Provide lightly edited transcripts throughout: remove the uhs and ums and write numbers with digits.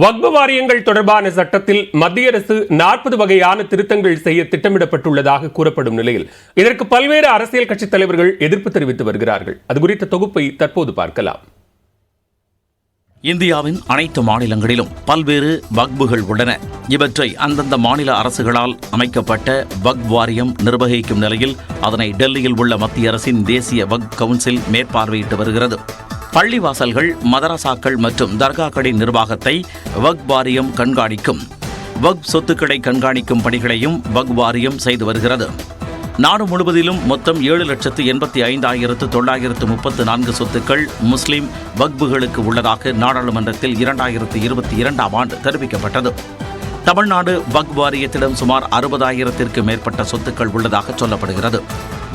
வக்ஃப் வாரியங்கள் தொடர்பான சட்டத்தில் மத்திய அரசு 40 வகையான திருத்தங்கள் செய்ய திட்டமிடப்பட்டுள்ளதாக கூறப்படும் நிலையில் இதற்கு பல்வேறு அரசியல் கட்சித் தலைவர்கள் எதிர்ப்பு தெரிவித்து வருகிறார்கள். அது குறித்த தொகுப்பை தற்போது பார்க்கலாம். இந்தியாவின் அனைத்து மாநிலங்களிலும் பல்வேறு வக்ஃபுகள் உள்ளன. இவற்றை அந்தந்த மாநில அரசுகளால் அமைக்கப்பட்ட வக்ஃப் வாரியம் நிர்வகிக்கும் நிலையில் அதனை டெல்லியில் உள்ள மத்திய அரசின் தேசிய வக்ஃப் கவுன்சில் மேற்பார்வையிட்டு வருகிறது. பள்ளிவாசல்கள், மதரசாக்கள் மற்றும் தர்காக்களின் நிர்வாகத்தை வக்ஃப் வாரியம் கண்காணிக்கும். வக்ஃப் சொத்துக்களை கண்காணிக்கும் பணிகளையும் வக்ஃப் வாரியம் செய்து வருகிறது. நாடு முழுவதிலும் மொத்தம் 7,85,934 சொத்துக்கள் முஸ்லிம் வக்ஃபுகளுக்கு உள்ளதாக நாடாளுமன்றத்தில் 2022ஆம் ஆண்டு தெரிவிக்கப்பட்டது. தமிழ்நாடு வக்ஃப் வாரியத்திடம் சுமார் 60,000த்திற்கு மேற்பட்ட சொத்துக்கள் உள்ளதாக சொல்லப்படுகிறது.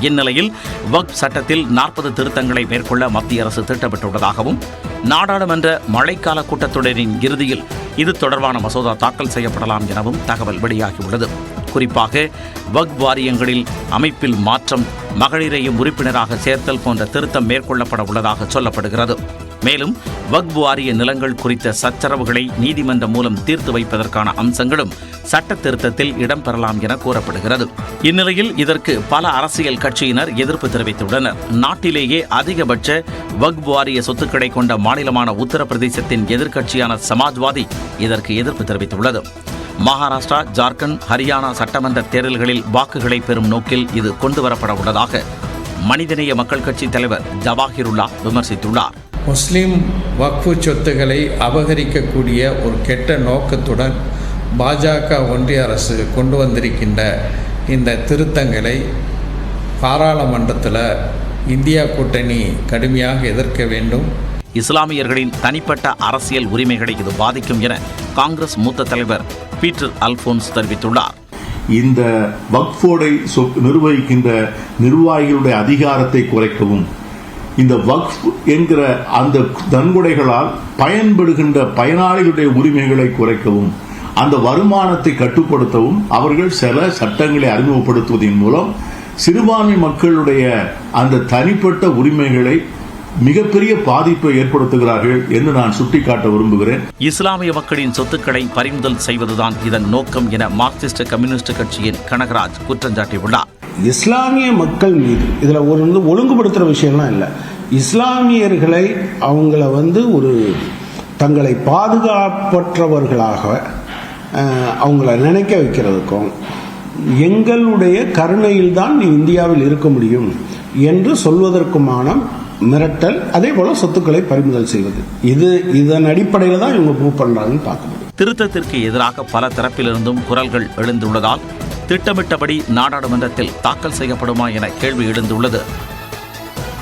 இந்நிலையில் வக்ஃப் சட்டத்தில் 40 திருத்தங்களை மேற்கொள்ள மத்திய அரசு திட்டமிட்டுள்ளதாகவும் நாடாளுமன்ற மழைக்கால கூட்டத்தொடரின் இறுதியில் இது தொடர்பான மசோதா தாக்கல் செய்யப்படலாம் எனவும் தகவல் வெளியாகியுள்ளது. குறிப்பாக வக்ஃப் வாரியங்களில் அமைப்பில் மாற்றம், மகளிரையும் உறுப்பினராக சேர்த்தல் போன்ற திருத்தம் மேற்கொள்ளப்பட உள்ளதாக சொல்லப்படுகிறது. மேலும் வக்ஃப் வாரிய நிலங்கள் குறித்த சச்சரவுகளை நீதிமன்றம் மூலம் தீர்த்து வைப்பதற்கான அம்சங்களும் சட்ட திருத்தத்தில் இடம்பெறலாம் என கூறப்படுகிறது. இந்நிலையில் இதற்கு பல அரசியல் கட்சியினர் எதிர்ப்பு தெரிவித்துள்ளனர். நாட்டிலேயே அதிகபட்ச வக்ஃப் வாரிய சொத்துக்களை கொண்ட மாநிலமான உத்தரப்பிரதேசத்தின் எதிர்க்கட்சியான சமாஜ்வாதி இதற்கு எதிர்ப்பு தெரிவித்துள்ளது. மகாராஷ்டிரா, ஜார்க்கண்ட், ஹரியானா சட்டமன்ற தேர்தல்களில் வாக்குகளை பெறும் நோக்கில் இது கொண்டுவரப்பட உள்ளதாக மனிதநேய மக்கள் கட்சி தலைவர் ஜவாஹிருல்லா விமர்சித்துள்ளார். முஸ்லிம் வக்ஃபு சொத்துக்களை அபகரிக்கக்கூடிய ஒரு கெட்ட நோக்கத்துடன் பாஜக ஒன்றிய அரசு கொண்டு வந்திருக்கின்ற இந்த திருத்தங்களை பாராளுமன்றத்தில் இந்தியா கூட்டணி கடுமையாக எதிர்க்க வேண்டும். இஸ்லாமியர்களின் தனிப்பட்ட அரசியல் உரிமைகளை இது பாதிக்கும் என காங்கிரஸ் மூத்த தலைவர் பீட்டர் அல்போன்ஸ் தெரிவித்துள்ளார். இந்த வக்ஃபோர்டை நிர்வகிக்கின்ற நிர்வாகிகளுடைய அதிகாரத்தை குறைக்கவும், இந்த வக்ஃப் என்கிற அந்த நன்கொடைகளால் பயன்படுகின்ற பயனாளிகளுடைய உரிமைகளை குறைக்கவும், அந்த வருமானத்தை கட்டுப்படுத்தவும் அவர்கள் சில சட்டங்களை அறிமுகப்படுத்துவதன் மூலம் சிறுபான்மை மக்களுடைய அந்த தனிப்பட்ட உரிமைகளை மிகப்பெரிய பாதிப்பை ஏற்படுத்துகிறார்கள் என்று நான் சுட்டிக்காட்ட விரும்புகிறேன். இஸ்லாமிய மக்களின் சொத்துக்களை பறிமுதல் செய்வதுதான் இதன் நோக்கம் என மார்க்சிஸ்ட் கம்யூனிஸ்ட் கட்சியின் கனகராஜ் குற்றம் சாட்டியுள்ளார். இஸ்லாமிய மக்கள் மீது இதில் ஒரு ஒழுங்குபடுத்துகிற விஷயம்லாம் இல்லை. இஸ்லாமியர்களை அவங்கள ஒரு தங்களை பாதுகாப்பற்றவர்களாக அவங்கள நினைக்க வைக்கிறதுக்கும், எங்களுடைய கருணையில் தான் நீ இந்தியாவில் இருக்க முடியும் என்று சொல்வதற்குமான மிரட்டல், அதே போல சொத்துக்களை பறிமுதல் செய்வது, இதன் அடிப்படையில் தான் இவங்க மூவ் பண்றாங்கன்னு பார்க்க முடியும். திருத்தத்திற்கு எதிராக பல தரப்பிலிருந்தும் குரல்கள் எழுந்துள்ளதால் திட்டமிட்டபடி நாடாளுமன்றத்தில் தாக்கல் செய்யப்படுமா என கேள்வி எழுந்துள்ளது.